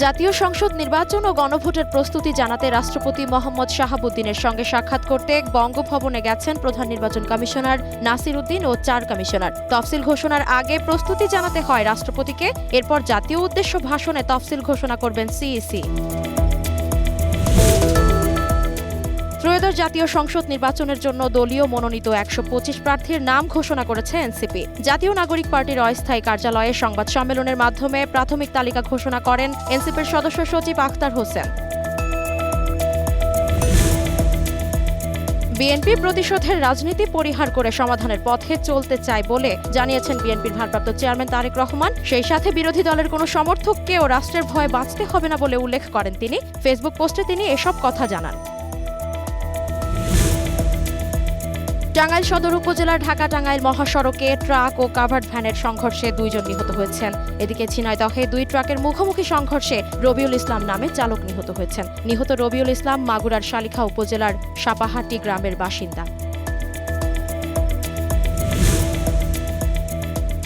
জাতীয় সংসদ নির্বাচন ও গণভোটের প্রস্তুতি জানাতে রাষ্ট্রপতি মোহাম্মদ শাহাবুদ্দিনের সঙ্গে সাক্ষাৎ করতে বঙ্গভবনে গেছেন প্রধান নির্বাচন কমিশনার নাসির উদ্দিন ও ৪ কমিশনার। তফসিল ঘোষণার আগে প্রস্তুতি জানাতে হয় রাষ্ট্রপতিকে, এরপর জাতীয় উদ্দেশ্য ভাষণে তফসিল ঘোষণা করবেন সিইসি। ত্রয়োদশ জাতীয় সংসদ নির্বাচনের জন্য দলীয় মনোনীত ১২৫ প্রার্থীর নাম ঘোষণা করেছে এনসিপি। জাতীয় নাগরিক পার্টির অস্থায়ী কার্যালয়ে সংবাদ সম্মেলনের মাধ্যমে প্রাথমিক তালিকা ঘোষণা করেন এনসিপির সদস্য সচিব আখতার হোসেন। বিএনপি প্রতিশোধের রাজনীতি পরিহার করে সমাধানের পথে চলতে চায় বলে জানিয়েছেন বিএনপির ভারপ্রাপ্ত চেয়ারম্যান তারেক রহমান। সেই সাথে বিরোধী দলের কোনো সমর্থককেও রাষ্ট্রের ভয়ে বাঁচতে হবে না বলে উল্লেখ করেন তিনি। ফেসবুক পোস্টে তিনি এসব কথা জানান। টাঙ্গাইল সদর উপজেলার ঢাকা-টাঙ্গাইল মহাসড়কে ট্রাক ও কাভার্ড ভ্যানের সংঘর্ষে ২ জন নিহত হয়েছেন। এদিকে ঝিনাইদহে ২ ট্রাকের মুখোমুখি সংঘর্ষে রবিউল ইসলাম নামে চালক নিহত হয়েছেন। নিহত রবিউল ইসলাম মাগুরার শালিখা উপজেলার সাপাহাটি গ্রামের বাসিন্দা।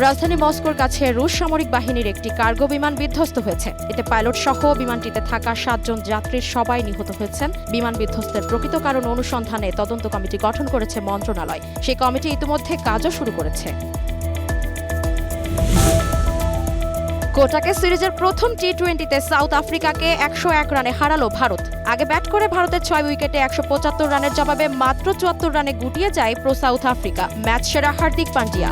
রাজধানী মস্কোর কাছে রুশ সামরিক বাহিনীর একটি কার্গো বিমান বিধ্বস্ত হয়েছে। এতে পাইলট সহ বিমানটিতে থাকা ৭ জন যাত্রীর সবাই নিহত হয়েছেন। বিমান বিধ্বস্তের প্রকৃত কারণ অনুসন্ধানে তদন্ত কমিটি গঠন করেছে মন্ত্রণালয়। সেই কমিটি ইতিমধ্যে কাজও শুরু করেছে। কোটাকে সিরিজের প্রথম টি-20তে সাউথ আফ্রিকাকে ১০১ রানে হারালো ভারত। আগে ব্যাট করে ভারতের ৬ উইকেটে ১৭৫ রানের জবাবে মাত্র ৭৪ রানে গুটিয়ে যায় প্রো সাউথ আফ্রিকা। ম্যাচ সেরা হার্দিক পান্ডিয়া।